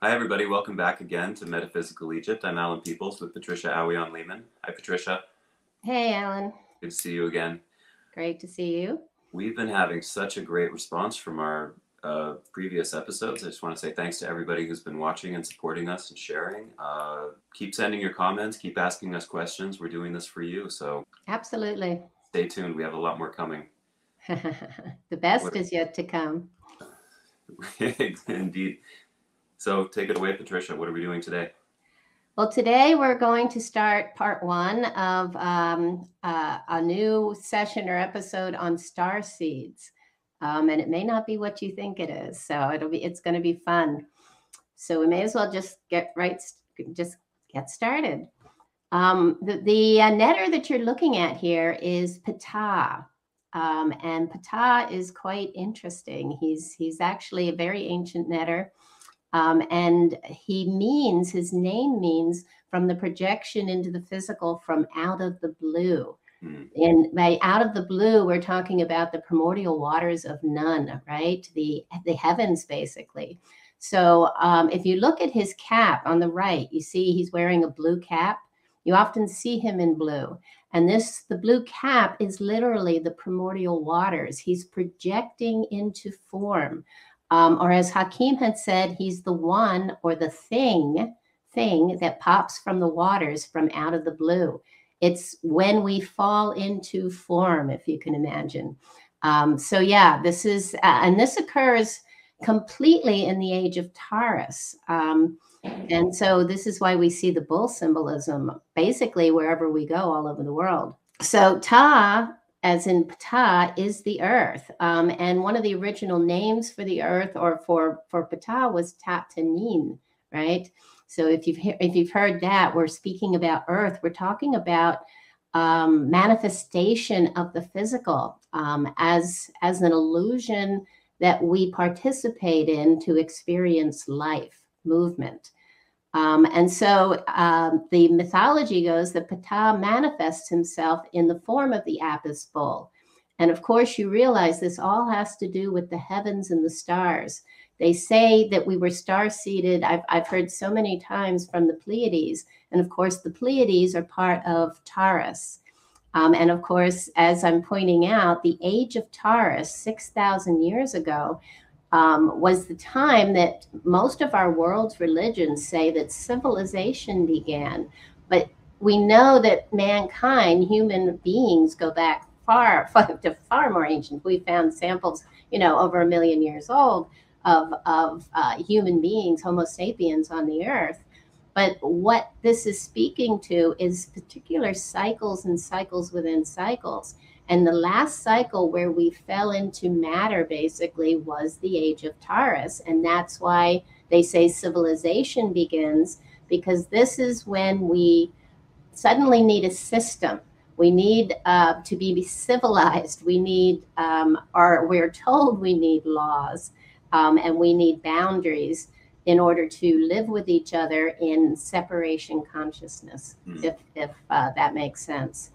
Hi, everybody. Welcome back again to Metaphysical Egypt. I'm Allan Peoples with Patricia Awion Lehman. Hi, Patricia. Hey, Allan. Good to see you again. Great to see you. We've been having such a great response from our previous episodes. I just want to say thanks to everybody who's been watching and supporting us and sharing. Keep sending your comments. Keep asking us questions. We're doing this for you. So Absolutely. stay tuned. We have a lot more coming. The best is yet to come. Indeed. So take it away, Patricia. What are we doing today? Well, today we're going to start part one of a new session or episode on star seeds. And it may not be what you think it is. So it's going to be fun. So we may as well just get started. The netter that you're looking at here is Ptah. And Ptah is quite interesting. He's actually a very ancient netter. And his name means from the projection into the physical from out of the blue. And by out of the blue, we're talking about the primordial waters of none, right? The heavens, basically. So if you look at his cap on the right, you see he's wearing a blue cap. You often see him in blue. And the blue cap is literally the primordial waters. He's projecting into form. Or as Hakim had said, he's the one or the thing that pops from the waters from out of the blue. It's when we fall into form, if you can imagine. So yeah, this is, and this occurs completely in the age of Taurus. And so this is why we see the bull symbolism basically wherever we go all over the world. So Ta, as in Ptah, is the earth. And one of the original names for the earth or for Ptah was Tatanin, right? So if you've heard that, we're speaking about earth. We're talking about manifestation of the physical as an illusion that we participate in to experience life, movement. And so the mythology goes that Ptah manifests himself in the form of the Apis bull. And of course, you realize this all has to do with the heavens and the stars. They say that we were star-seeded. I've heard so many times from the Pleiades. And of course, the Pleiades are part of Taurus. And of course, as I'm pointing out, the age of Taurus, 6,000 years ago, was the time that most of our world's religions say that civilization began. But we know that mankind, human beings, go back far more ancient. We found samples, over 1 million years old of human beings, Homo sapiens on the earth. But what this is speaking to is particular cycles and cycles within cycles. And the last cycle where we fell into matter basically was the age of Taurus. And that's why they say civilization begins, because this is when we suddenly need a system. We need to be civilized. We need, or we're told we need laws, and we need boundaries in order to live with each other in separation consciousness, if that makes sense.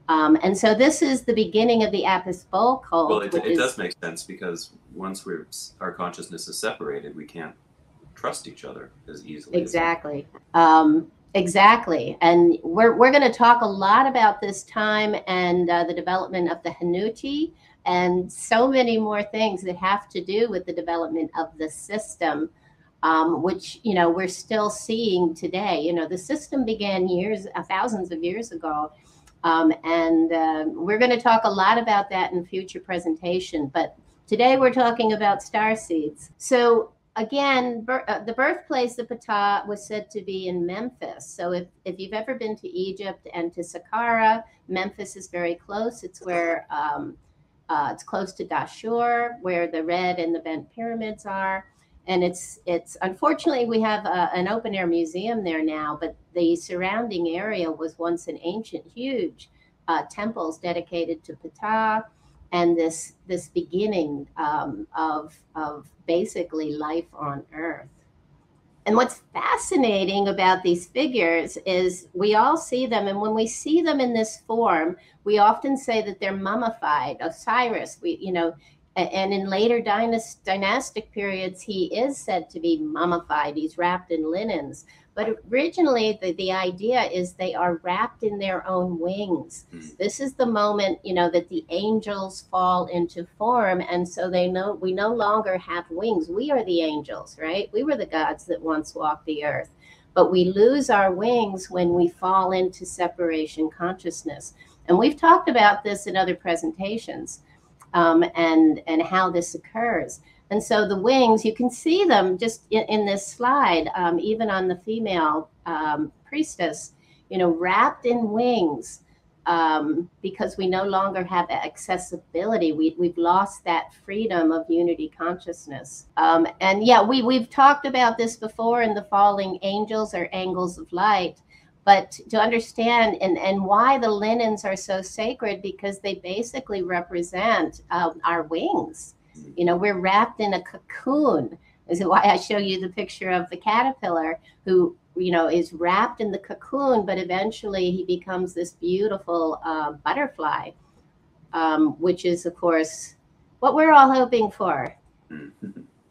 And so this is the beginning of the Apis bull cult. Well, it does make sense, because once our consciousness is separated, we can't trust each other as easily. Exactly. Exactly. And we're going to talk a lot about this time and the development of the Hanuti and so many more things that have to do with the development of the system, which, we're still seeing today. The system began thousands of years ago. And we're going to talk a lot about that in future presentation. But today we're talking about star seeds. So again, the birthplace of Ptah was said to be in Memphis. So if you've ever been to Egypt and to Saqqara, Memphis is very close. It's where it's close to Dashur, where the red and the bent pyramids are. And it's unfortunately, we have an open air museum there now, but the surrounding area was once an ancient, huge temples dedicated to Ptah and this beginning of basically life on Earth. And what's fascinating about these figures is we all see them, and when we see them in this form, we often say that they're mummified. Osiris, And in later dynastic periods, he is said to be mummified. He's wrapped in linens. But originally, the idea is they are wrapped in their own wings. This is the moment, that the angels fall into form. And so we no longer have wings. We are the angels, right? We were the gods that once walked the earth. But we lose our wings when we fall into separation consciousness. And we've talked about this in other presentations, and how this occurs. And so the wings, you can see them just in this slide, even on the female priestess, wrapped in wings, because we no longer have accessibility. We've lost that freedom of unity consciousness. And yeah, we've talked about this before in the falling angels or angles of light. But to understand and why the linens are so sacred, because they basically represent our wings. We're wrapped in a cocoon. This is why I show you the picture of the caterpillar who, is wrapped in the cocoon, but eventually he becomes this beautiful butterfly, which is, of course, what we're all hoping for.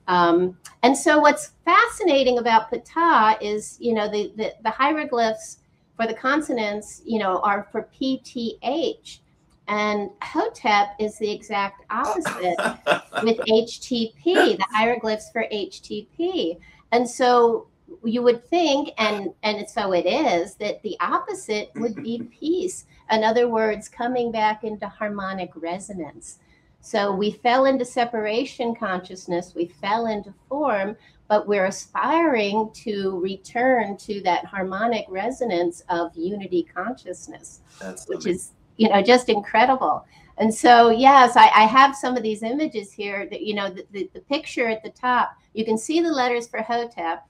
And so what's fascinating about Ptah is, the hieroglyphs for the consonants, are for PTH. And Hotep is the exact opposite with HTP, the hieroglyphs for HTP. And so you would think, and so it is, that the opposite would be peace. In other words, coming back into harmonic resonance. So we fell into separation consciousness, we fell into form, but we're aspiring to return to that harmonic resonance of unity consciousness, which is, just incredible. And so, yes, I have some of these images here that, the picture at the top, you can see the letters for Hotep.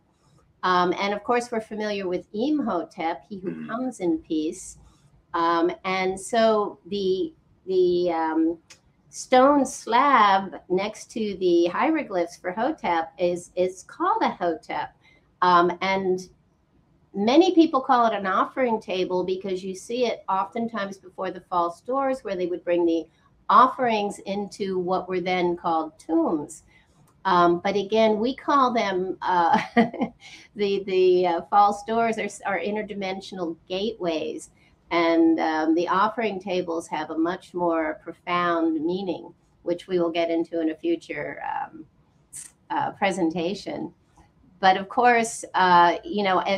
And of course, we're familiar with Imhotep, he who comes in peace. And so the stone slab next to the hieroglyphs for Hotep is called a Hotep. And many people call it an offering table because you see it oftentimes before the false doors, where they would bring the offerings into what were then called tombs. But again, we call them the false doors are interdimensional gateways. And the offering tables have a much more profound meaning, which we will get into in a future presentation. But of course, as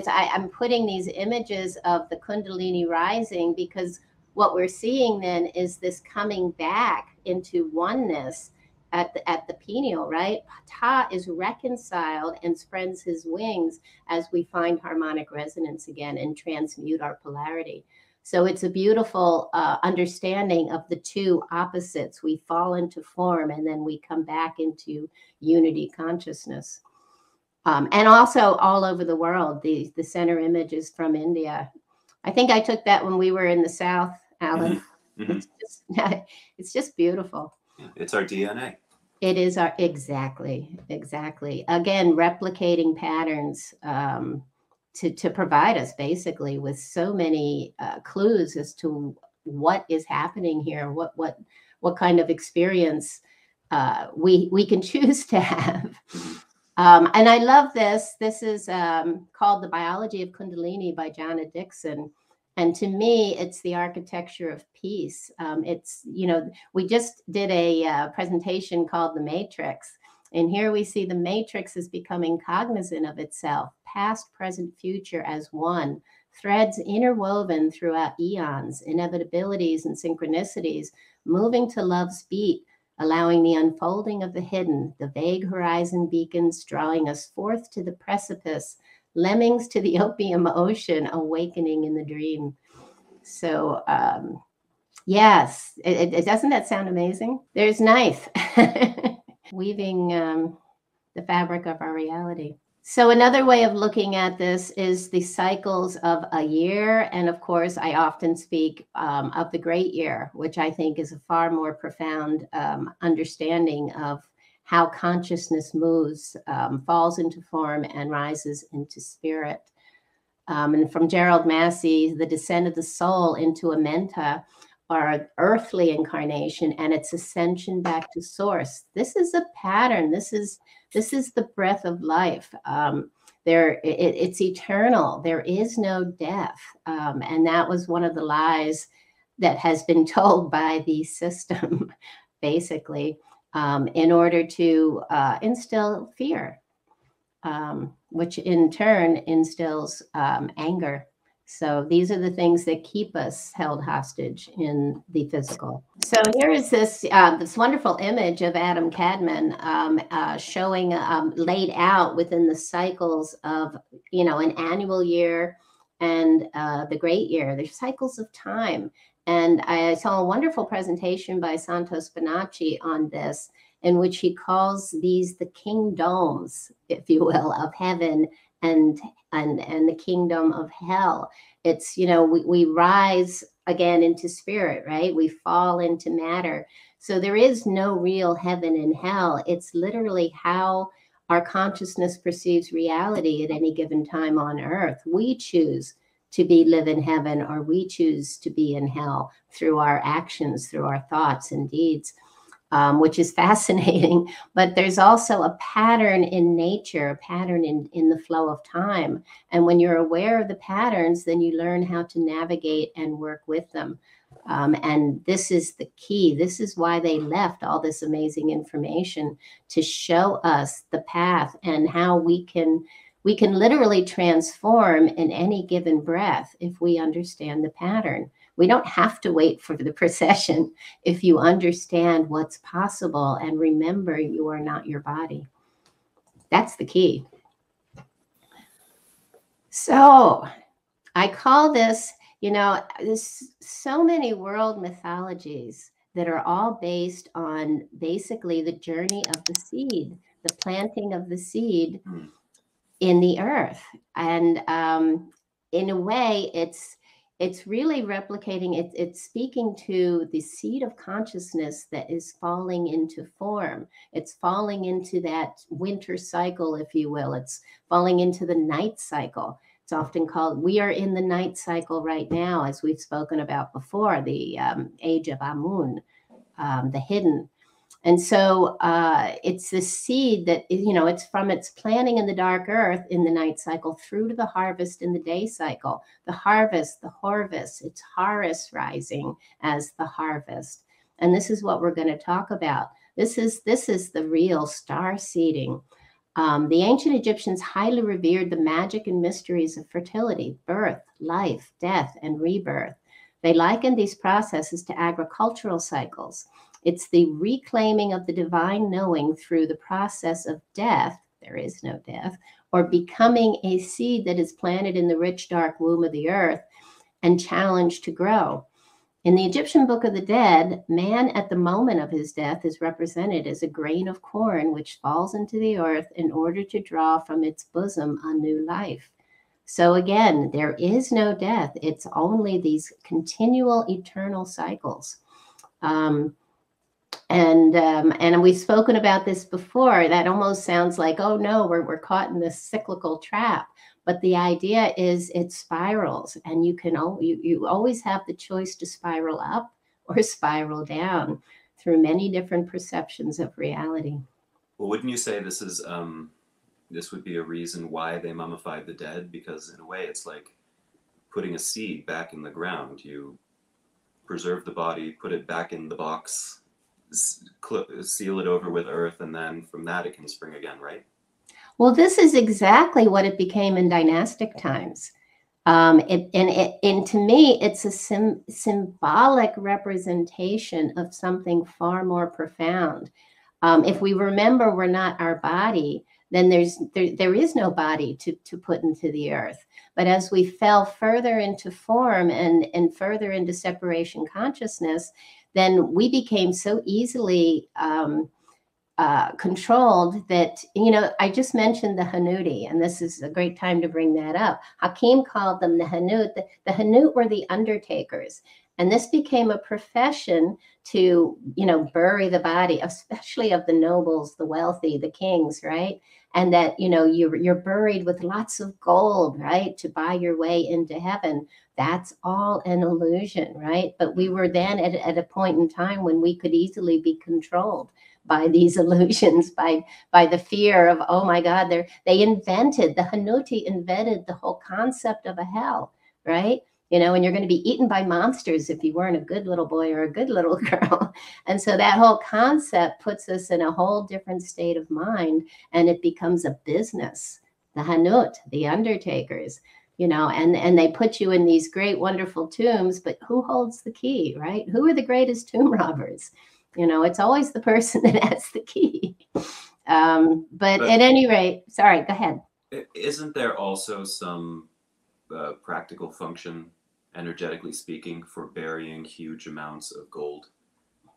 I'm putting these images of the Kundalini rising, because what we're seeing then is this coming back into oneness at the pineal, right? Ptah is reconciled and spreads his wings as we find harmonic resonance again and transmute our polarity. So it's a beautiful understanding of the two opposites. We fall into form and then we come back into unity consciousness. And also all over the world, the center image is from India. I think I took that when we were in the South, Allan. It's just beautiful. It's our DNA. It is our, exactly. Again, replicating patterns to provide us basically with so many clues as to what is happening here, what kind of experience we can choose to have. And I love this. This is called The Biology of Kundalini by Jana Dixon. And to me, it's the architecture of peace. It's, we just did a presentation called The Matrix. And here we see the matrix is becoming cognizant of itself, past, present, future as one, threads interwoven throughout eons, inevitabilities and synchronicities, moving to love's beat, allowing the unfolding of the hidden, the vague horizon beacons drawing us forth to the precipice, lemmings to the opium ocean, awakening in the dream. So, yes, doesn't that sound amazing? There's Knife. Weaving the fabric of our reality. So another way of looking at this is the cycles of a year. And of course, I often speak of the great year, which I think is a far more profound understanding of how consciousness moves, falls into form and rises into spirit. And from Gerald Massey, The Descent of the Soul into Amenta, our earthly incarnation and its ascension back to source. This is a pattern. This is the breath of life. It's eternal. There is no death, and that was one of the lies that has been told by the system, basically, in order to instill fear, which in turn instills anger. So these are the things that keep us held hostage in the physical. So here is this wonderful image of Adam Kadmon showing laid out within the cycles of, an annual year and the great year. There's cycles of time. And I saw a wonderful presentation by Santos Bonacci on this, in which he calls these the kingdoms, if you will, of heaven and the kingdom of hell. It's, we rise again into spirit, right? We fall into matter. So there is no real heaven and hell. It's literally how our consciousness perceives reality at any given time on earth. We choose to live in heaven, or we choose to be in hell through our actions, through our thoughts and deeds. Which is fascinating, but there's also a pattern in nature, a pattern in the flow of time. And when you're aware of the patterns, then you learn how to navigate and work with them. And this is the key. This is why they left all this amazing information, to show us the path and how we can literally transform in any given breath if we understand the pattern. We don't have to wait for the procession if you understand what's possible and remember you are not your body. That's the key. So I call this, there's so many world mythologies that are all based on basically the journey of the seed, the planting of the seed in the earth. And in a way, it's really replicating, it's speaking to the seed of consciousness that is falling into form. It's falling into that winter cycle, if you will. It's falling into the night cycle. It's often called, we are in the night cycle right now, as we've spoken about before, the age of Amun, the hidden. And so it's this seed that, it's from its planting in the dark earth in the night cycle through to the harvest in the day cycle. The harvest, the Horvus, it's Horus rising as the harvest. And this is what we're going to talk about. This is the real star seeding. The ancient Egyptians highly revered the magic and mysteries of fertility, birth, life, death, and rebirth. They likened these processes to agricultural cycles. It's the reclaiming of the divine knowing through the process of death, there is no death, or becoming a seed that is planted in the rich, dark womb of the earth and challenged to grow. In the Egyptian Book of the Dead, man at the moment of his death is represented as a grain of corn which falls into the earth in order to draw from its bosom a new life. So again, there is no death. It's only these continual eternal cycles. And we've spoken about this before. That almost sounds like, oh no, we're caught in this cyclical trap. But the idea is it spirals, and you always have the choice to spiral up or spiral down through many different perceptions of reality. Well, wouldn't you say this would be a reason why they mummified the dead? Because in a way, it's like putting a seed back in the ground. You preserve the body, put it back in the box, seal it over with earth, and then from that it can spring again, right? Well, this is exactly what it became in dynastic times. And to me, it's a symbolic representation of something far more profound. If we remember we're not our body, then there is no body to put into the earth. But as we fell further into form and further into separation consciousness, then we became so easily controlled that, I just mentioned the Hanuti, and this is a great time to bring that up. Hakim called them the Hanut. The Hanut were the undertakers. And this became a profession to, bury the body, especially of the nobles, the wealthy, the kings, right? And that, you're buried with lots of gold, right? To buy your way into heaven. That's all an illusion, right? But we were then at a point in time when we could easily be controlled by these illusions, by the fear of, oh my God, the Hanuti invented the whole concept of a hell, right? And you're going to be eaten by monsters if you weren't a good little boy or a good little girl. And so that whole concept puts us in a whole different state of mind, and it becomes a business. The Hanut, the undertakers, and they put you in these great, wonderful tombs, but who holds the key, right? Who are the greatest tomb robbers? It's always the person that has the key. But at any rate, sorry, go ahead. Isn't there also some practical function, energetically speaking, for burying huge amounts of gold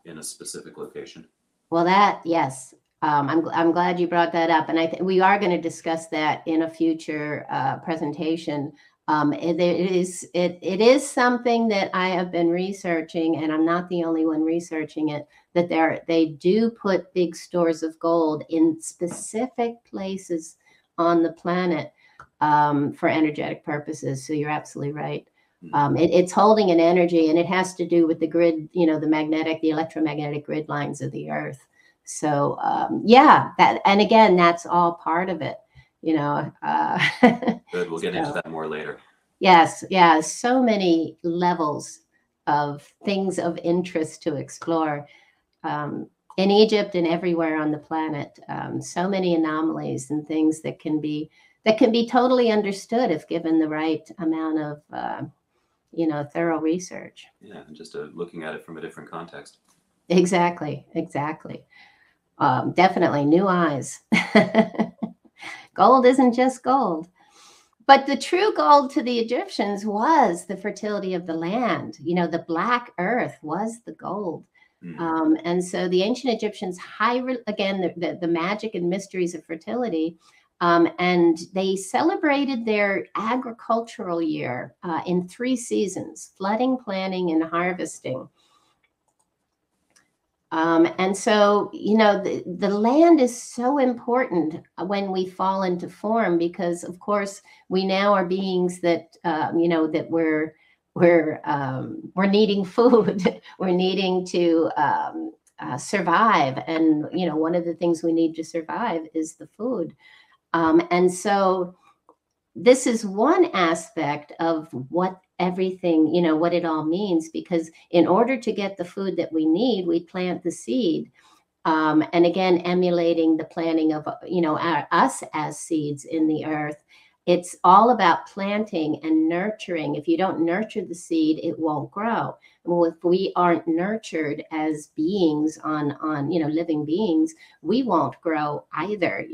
in a specific location? Well, yes. I'm glad you brought that up, and I think we are going to discuss that in a future presentation. It is something that I have been researching, and I'm not the only one researching it. That they do put big stores of gold in specific places on the planet for energetic purposes. So you're absolutely right. It's holding an energy, and it has to do with the grid, the electromagnetic grid lines of the Earth. So and again, that's all part of it. Good. We'll get into that more later. Yes, yeah. So many levels of things of interest to explore in Egypt and everywhere on the planet. So many anomalies and things that can be totally understood if given the right amount of thorough research. Yeah, and just looking at it from a different context. Exactly. Definitely new eyes. Gold isn't just gold. But the true gold to the Egyptians was the fertility of the land. The black earth was the gold. And so the ancient Egyptians, the magic and mysteries of fertility, and they celebrated their agricultural year in 3 seasons: flooding, planting, and harvesting. And so, the land is so important when we fall into form, because, of course, we now are beings that, that we're needing food. We're needing to survive. And, one of the things we need to survive is the food. And so this is one aspect of what everything, what it all means, because in order to get the food that we need, we plant the seed. And again, emulating the planting of, us as seeds in the earth. It's all about planting and nurturing. If you don't nurture the seed, it won't grow. Well, if we aren't nurtured as beings on living beings, we won't grow either,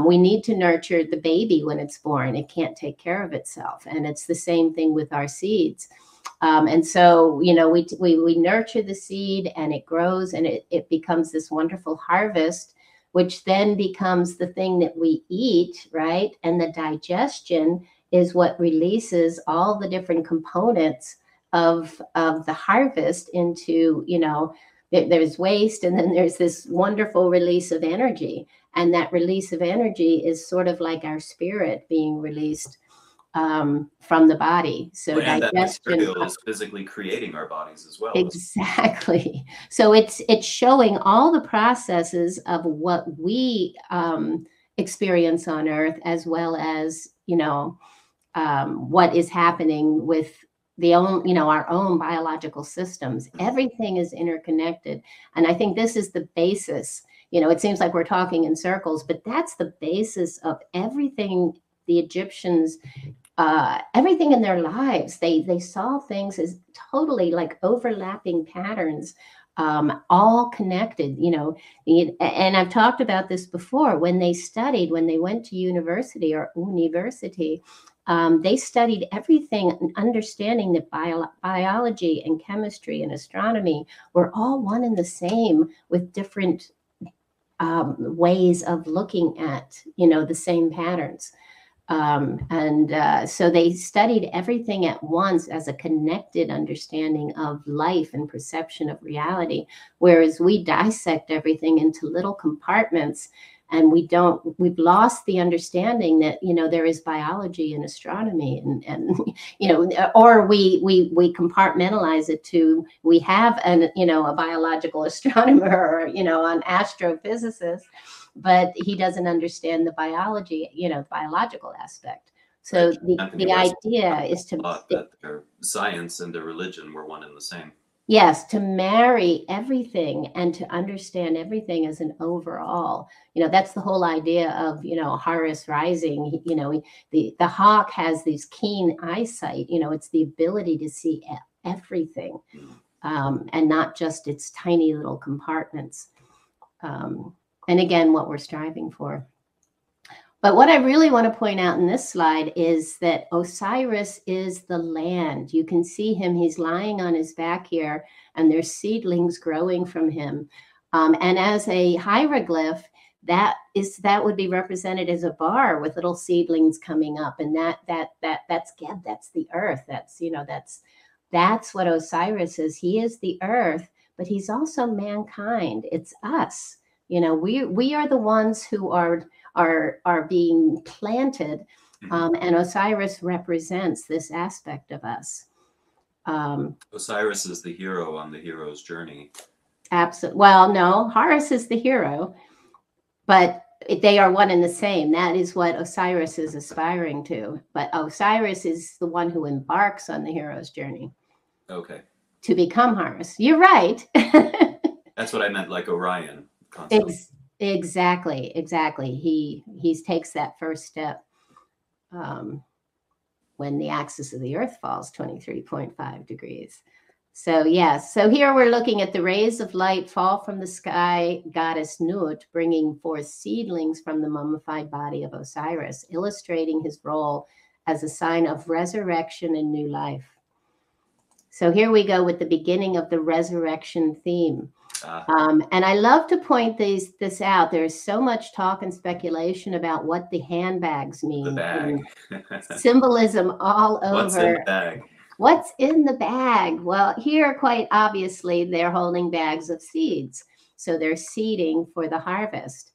We need to nurture the baby when it's born. It can't take care of itself. And it's the same thing with our seeds. And so, we nurture the seed, and it grows, and it becomes this wonderful harvest, which then becomes the thing that we eat, right? And the digestion is what releases all the different components of the harvest into, there's waste, and then there's this wonderful release of energy. And that release of energy is sort of like our spirit being released from the body. So and digestion, that material is physically creating our bodies as well. Exactly. So it's showing all the processes of what we experience on Earth, as well as what is happening with our own biological systems. Everything is interconnected, and I think this is the basis. It seems like we're talking in circles, but that's the basis of everything the Egyptians. Everything in their lives, they saw things as totally like overlapping patterns, all connected, and I've talked about this before. When they went to university, they studied everything, understanding that biology and chemistry and astronomy were all one and the same, with different ways of looking at, the same patterns. So they studied everything at once as a connected understanding of life and perception of reality, whereas we dissect everything into little compartments, and we've lost the understanding that, there is biology and astronomy, and or we compartmentalize it to, we have a biological astronomer, or an astrophysicist, but he doesn't understand the biology, biological aspect. So the idea is to that their science and their religion were one and the same. Yes, to marry everything and to understand everything as an overall. That's the whole idea of Horus rising. The hawk has these keen eyesight. It's the ability to see everything, and not just its tiny little compartments. And again, what we're striving for. But what I really want to point out in this slide is that Osiris is the land. You can see him. He's lying on his back here, and there's seedlings growing from him. And as a hieroglyph, that would be represented as a bar with little seedlings coming up, and that's Geb. That's the earth. That's what Osiris is. He is the earth, but he's also mankind. It's us. We are the ones who are being planted, and Osiris represents this aspect of us. Osiris is the hero on the hero's journey. Absolutely. Well, no, Horus is the hero, but they are one and the same. That is what Osiris is aspiring to. But Osiris is the one who embarks on the hero's journey. Okay. To become Horus. You're right. That's what I meant, like Orion. Exactly. He takes that first step when the axis of the earth falls 23.5 degrees. So yes, so here we're looking at the rays of light fall from the sky, goddess Nut, bringing forth seedlings from the mummified body of Osiris, illustrating his role as a sign of resurrection and new life. So here we go with the beginning of the resurrection theme. And I love to point this out. There's so much talk and speculation about what the handbags mean. The bag. Symbolism all over. What's in the bag? What's in the bag? Well, here, quite obviously, they're holding bags of seeds. So they're seeding for the harvest.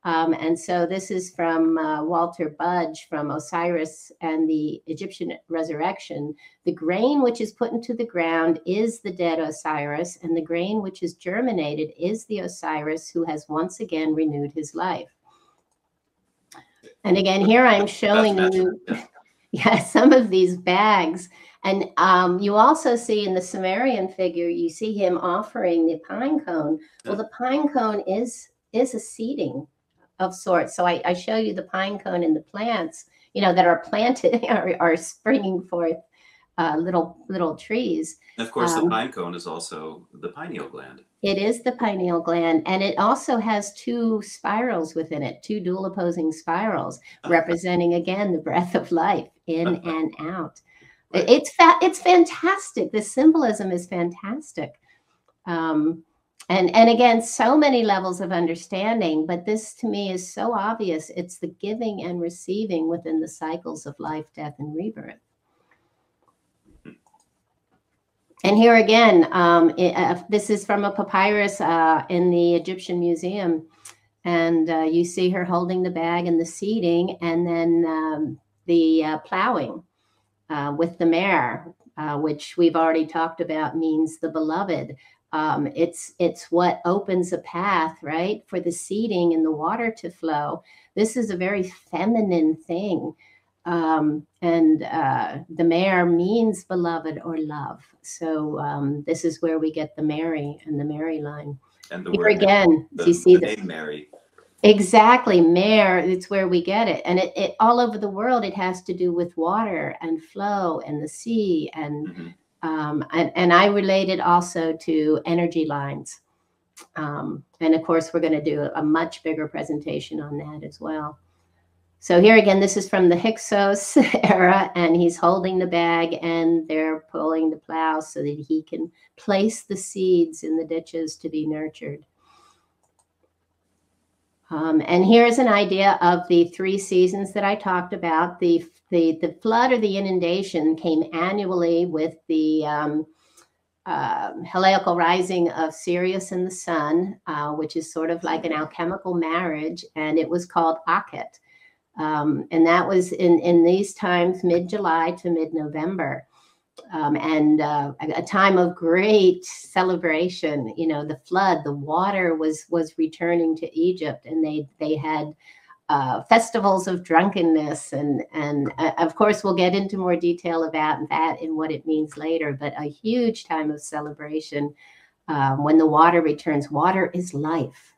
And so this is from Walter Budge from Osiris and the Egyptian Resurrection. The grain which is put into the ground is the dead Osiris, and the grain which is germinated is the Osiris who has once again renewed his life. And again, here I'm showing you some of these bags. And you also see in the Sumerian figure, you see him offering the pine cone. Well, the pine cone is a seeding of sorts. So I show you the pine cone and the plants, that are planted are springing forth little trees. And of course, the pine cone is also the pineal gland. It is the pineal gland, and it also has two spirals within it, two dual opposing spirals, representing again the breath of life in and out. Right. It's fantastic. The symbolism is fantastic. And again, so many levels of understanding, but this to me is so obvious. It's the giving and receiving within the cycles of life, death, and rebirth. And here again, this is from a papyrus in the Egyptian Museum. And you see her holding the bag and the seeding, and then the plowing with the mare, which we've already talked about means the beloved. It's what opens a path, right, for the seeding and the water to flow. This is a very feminine thing. And the mare means beloved or love. So this is where we get the Mary and the Mary line. And the here word again, the, you see the name Mary. Exactly, mare. It's where we get it, and it all over the world. It has to do with water and flow and the sea, and and I relate it also to energy lines. And of course, we're going to do a much bigger presentation on that as well. So here again, this is from the Hyksos era, and he's holding the bag, and they're pulling the plow so that he can place the seeds in the ditches to be nurtured. And here's an idea of the 3 seasons that I talked about. The flood or the inundation came annually with the heliacal rising of Sirius and the sun, which is sort of like an alchemical marriage, and it was called Akhet. And that was in these times, mid-July to mid-November. And a time of great celebration. You know, the flood, the water was returning to Egypt, and they had festivals of drunkenness, and of course we'll get into more detail about that and what it means later. But a huge time of celebration when the water returns. Water is life.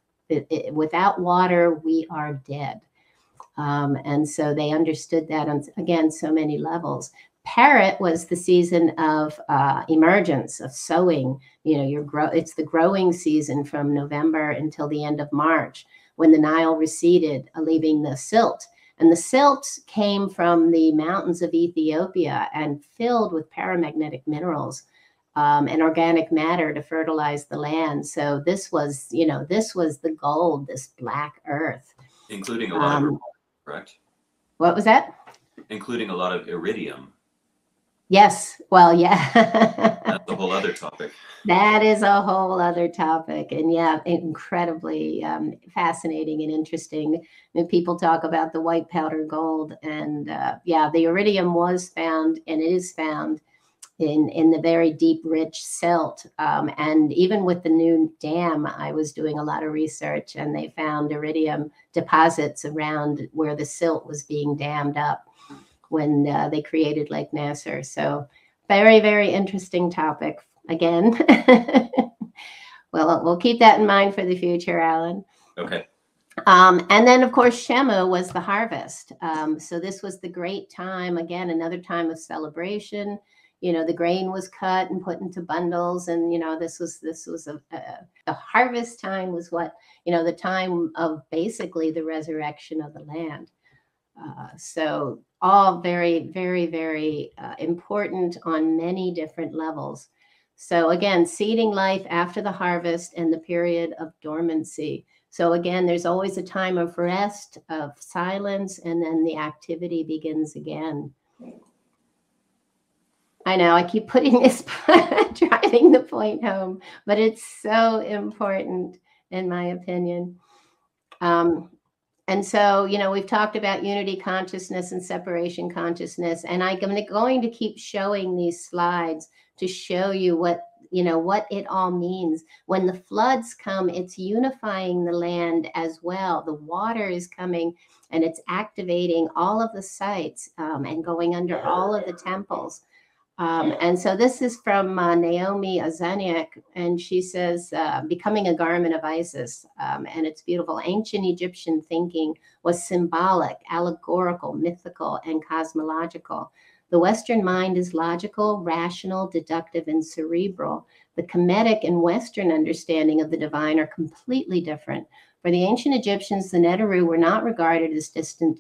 Without water, we are dead. And so they understood that on, again, so many levels. Parrot was the season of emergence, of sowing. You know, it's the growing season from November until the end of March, when the Nile receded, leaving the silt. And the silt came from the mountains of Ethiopia and filled with paramagnetic minerals and organic matter to fertilize the land. So this was, you know, this was the gold, this black earth. Including a lot of, correct? What was that? Including a lot of iridium. Yes. Well, yeah. That's a whole other topic. That is a whole other topic. And yeah, incredibly fascinating and interesting. When people talk about the white powder gold, and yeah, the iridium was found, and it is found in the very deep, rich silt. And even with the new dam, I was doing a lot of research, and they found iridium deposits around where the silt was being dammed up when they created Lake Nasser. So very, very interesting topic again. Well, we'll keep that in mind for the future, Allan. Okay. And then, of course, Shemu was the harvest. So this was the great time, again, another time of celebration. You know, the grain was cut and put into bundles. And, you know, this was the harvest time was what, you know, the time of basically the resurrection of the land. So all very, very, very important on many different levels. So again, seeding life after the harvest and the period of dormancy. So again, there's always a time of rest, of silence, and then the activity begins again. I know I keep putting this, driving the point home, but it's so important in my opinion. And so, you know, we've talked about unity consciousness and separation consciousness, and I'm going to keep showing these slides to show you what, you know, what it all means. When the floods come, it's unifying the land as well. The water is coming and it's activating all of the sites and going under all of the temples. And so this is from Naomi Azaniak, and she says, becoming a garment of Isis, and it's beautiful. Ancient Egyptian thinking was symbolic, allegorical, mythical, and cosmological. The Western mind is logical, rational, deductive, and cerebral. The Kemetic and Western understanding of the divine are completely different. For the ancient Egyptians, the Neteru were not regarded as distant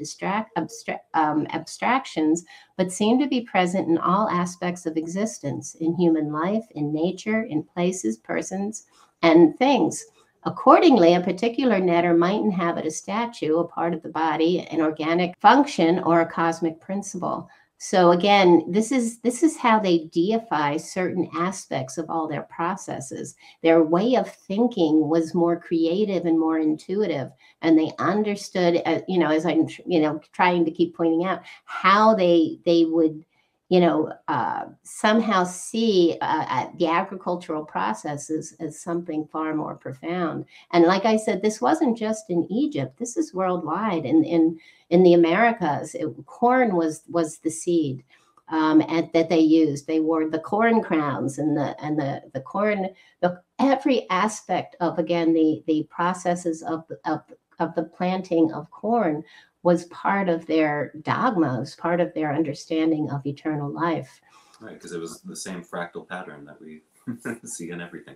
abstractions, but seemed to be present in all aspects of existence, in human life, in nature, in places, persons, and things. Accordingly, a particular Neter might inhabit a statue, a part of the body, an organic function, or a cosmic principle. So again, this is how they deify certain aspects of all their processes. Their way of thinking was more creative and more intuitive, and they understood, you know, as I'm, you know, trying to keep pointing out, how they would, you know, somehow see the agricultural processes as something far more profound. And like I said, this wasn't just in Egypt. This is worldwide. In the Americas, corn was the seed that they used. They wore the corn crowns and the corn, every aspect of, again, the processes of the planting of corn was part of their dogmas, part of their understanding of eternal life. Right, because it was the same fractal pattern that we see in everything.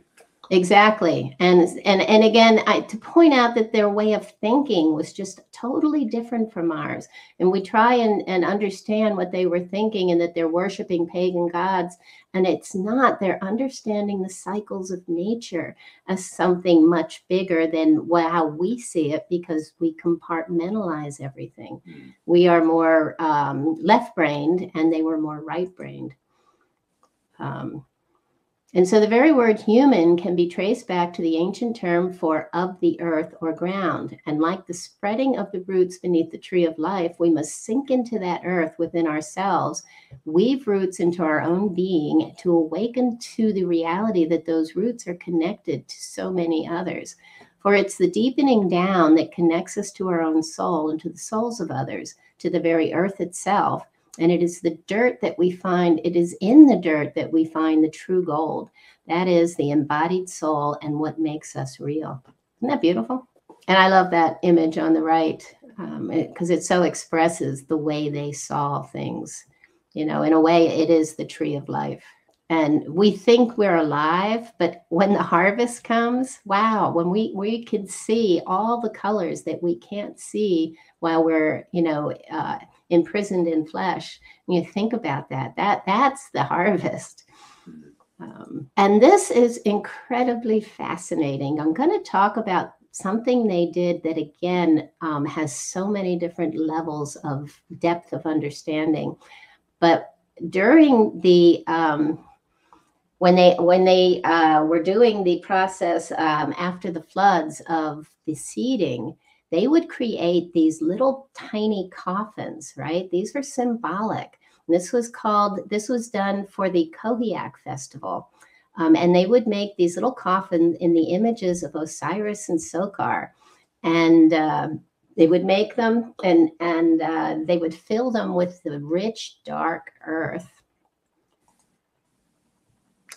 Exactly. And again, to point out that their way of thinking was just totally different from ours. And we try and understand what they were thinking, and that they're worshiping pagan gods. And it's not. They're understanding the cycles of nature as something much bigger than how we see it, because we compartmentalize everything. We are more left-brained, and they were more right-brained. And so the very word human can be traced back to the ancient term for of the earth or ground. And like the spreading of the roots beneath the tree of life, we must sink into that earth within ourselves, weave roots into our own being to awaken to the reality that those roots are connected to so many others. For it's the deepening down that connects us to our own soul and to the souls of others, to the very earth itself. And it is the dirt that we find, it is in the dirt that we find the true gold. That is the embodied soul and what makes us real. Isn't that beautiful? And I love that image on the right, because it so expresses the way they saw things. You know, in a way, it is the tree of life. And we think we're alive, but when the harvest comes, wow, when we can see all the colors that we can't see while we're, imprisoned in flesh. When you think about that's the harvest. And this is incredibly fascinating. I'm going to talk about something they did that, again, has so many different levels of depth of understanding. But during the when they were doing the process after the floods of the seeding, they would create these little tiny coffins, right? These were symbolic. This was done for the Khoiak Festival. And they would make these little coffins in the images of Osiris and Sokar. And they would make them, and they would fill them with the rich, dark earth.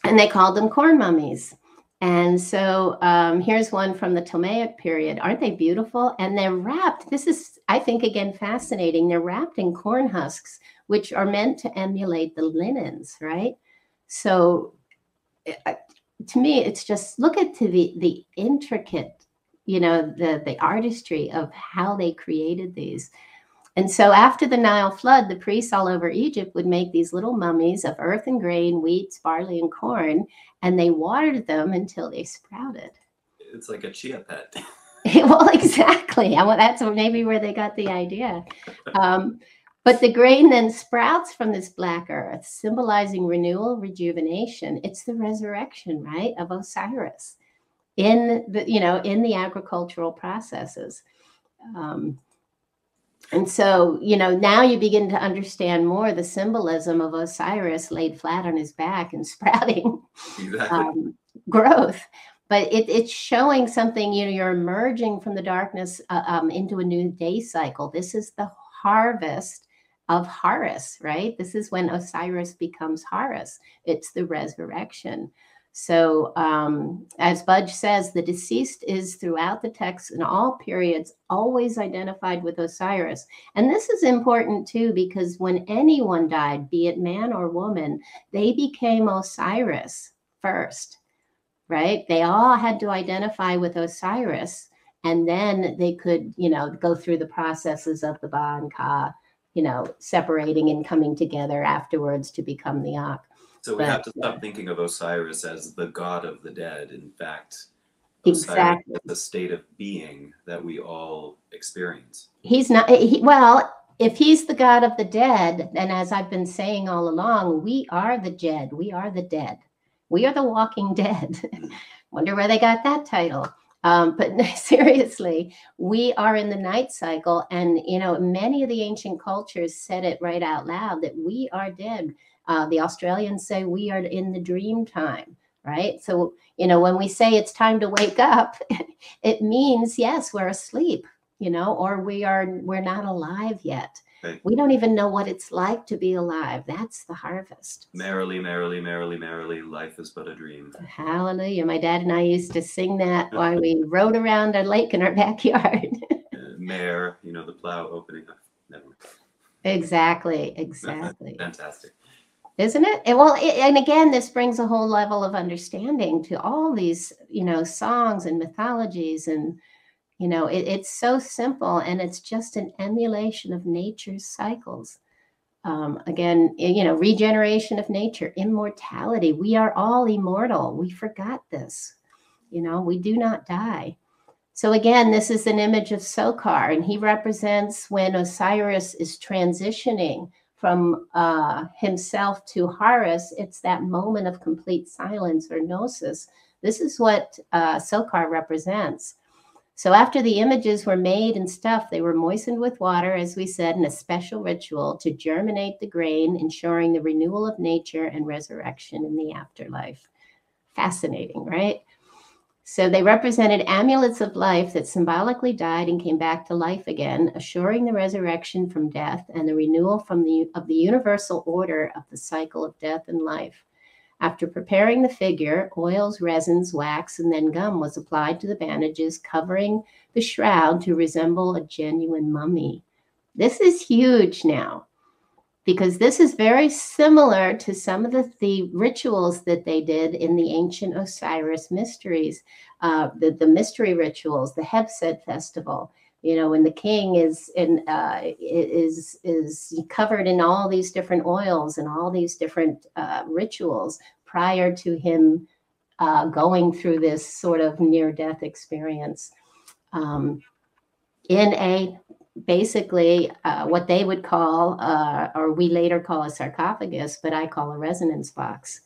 And they called them corn mummies. And so here's one from the Ptolemaic period. Aren't they beautiful? And they're wrapped. This is, I think, again, fascinating. They're wrapped in corn husks, which are meant to emulate the linens, right? So to me, it's just, look at the intricate, the artistry of how they created these. And so after the Nile flood, the priests all over Egypt would make these little mummies of earth and grain, wheat, barley, and corn, and they watered them until they sprouted. It's like a chia pet. Well, exactly. That's maybe where they got the idea. But the grain then sprouts from this black earth, symbolizing renewal, rejuvenation. It's the resurrection, right, of Osiris in the agricultural processes. And so, now you begin to understand more the symbolism of Osiris laid flat on his back and sprouting growth. But it's showing something, you're emerging from the darkness into a new day cycle. This is the harvest of Horus, right? This is when Osiris becomes Horus. It's the resurrection. So as Budge says, the deceased is throughout the text in all periods always identified with Osiris. And this is important too, because when anyone died, be it man or woman, they became Osiris first, right? They all had to identify with Osiris, and then they could, go through the processes of the Ba and Ka, separating and coming together afterwards to become the Ak. So we have to stop thinking of Osiris as the god of the dead. In fact, exactly. Osiris is the state of being that we all experience. He's not, well, if he's the god of the dead, then as I've been saying all along, we are the dead. We are the dead. We are the walking dead. Wonder where they got that title. But seriously, we are in the night cycle. And, many of the ancient cultures said it right out loud that we are dead. The Australians say we are in the dream time, right? So, when we say it's time to wake up, it means, yes, we're asleep, or we're not alive yet. Right. We don't even know what it's like to be alive. That's the harvest. Merrily, merrily, merrily, merrily, life is but a dream. Hallelujah. My dad and I used to sing that while we rode around a lake in our backyard. Mare, the plow opening up. Never. Exactly. Fantastic. Isn't it? And again, this brings a whole level of understanding to all these, songs and mythologies. And, it's so simple, and it's just an emulation of nature's cycles. Again, regeneration of nature, immortality. We are all immortal. We forgot this. We do not die. So again, this is an image of Sokar, and he represents when Osiris is transitioning from himself to Horus. It's that moment of complete silence or gnosis. This is what Sokar represents. So after the images were made and stuffed, they were moistened with water, as we said, in a special ritual to germinate the grain, ensuring the renewal of nature and resurrection in the afterlife. Fascinating, right? So they represented amulets of life that symbolically died and came back to life again, assuring the resurrection from death and the renewal of the universal order of the cycle of death and life. After preparing the figure, oils, resins, wax, and then gum was applied to the bandages, covering the shroud to resemble a genuine mummy. This is huge now, because this is very similar to some of the rituals that they did in the ancient Osiris mysteries, the mystery rituals, the Khoiak Festival. When the king is covered in all these different oils and all these different rituals prior to him going through this sort of near-death experience, in a basically what they would call, or we later call a sarcophagus, but I call a resonance box.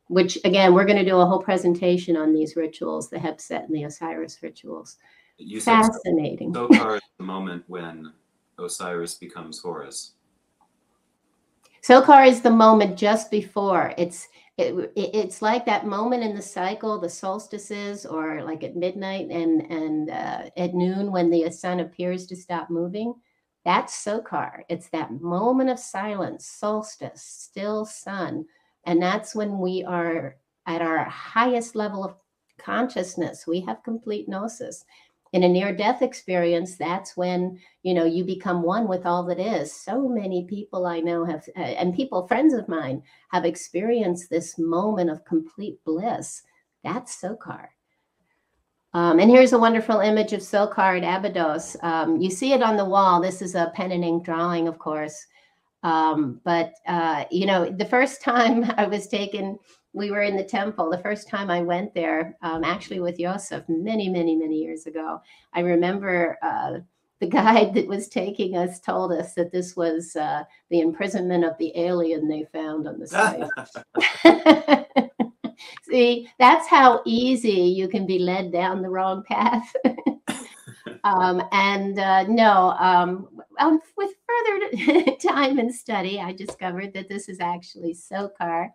Which again, we're going to do a whole presentation on these rituals, the Khoiak and the Osiris rituals. You Fascinating. said Sokar is the moment when Osiris becomes Horus. Sokar is the moment just before. It's like that moment in the cycle, the solstices, or like at midnight and at noon when the sun appears to stop moving. That's Sokar. It's that moment of silence, solstice, still sun. And that's when we are at our highest level of consciousness. We have complete gnosis. In a near-death experience, that's when, you become one with all that is. So many people I know have, and friends of mine, have experienced this moment of complete bliss. That's Sokar. And here's a wonderful image of Sokar at Abydos. You see it on the wall. This is a pen and ink drawing, of course. But the first time we were in the temple, the first time I went there, actually with Yosef many, many, many years ago, I remember the guide that was taking us told us that this was the imprisonment of the alien they found on the site. See, that's how easy you can be led down the wrong path. With further time and study, I discovered that this is actually Sokar.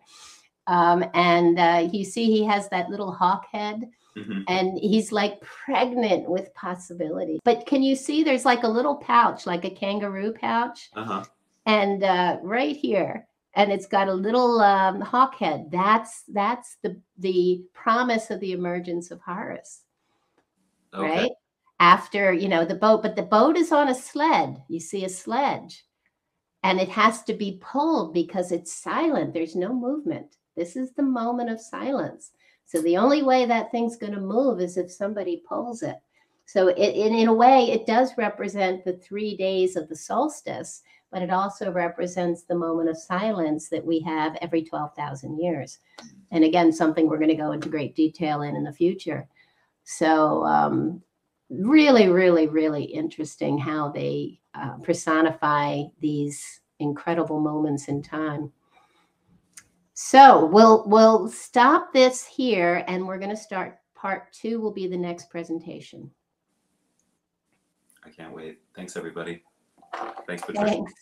You see he has that little hawk head, and he's like pregnant with possibility. But can you see there's like a little pouch, like a kangaroo pouch? And right here, and it's got a little hawk head. That's the promise of the emergence of Horus, right? After, the boat, but the boat is on a sled. You see a sledge, and it has to be pulled because it's silent. There's no movement. This is the moment of silence. So the only way that thing's going to move is if somebody pulls it. So in a way, it does represent the 3 days of the solstice, but it also represents the moment of silence that we have every 12,000 years. And again, something we're going to go into great detail in the future. So really, really, really interesting how they personify these incredible moments in time. So we'll stop this here, and we're going to start part 2. Will be the next presentation. I can't wait. Thanks, everybody. Thanks, Patricia. Thanks.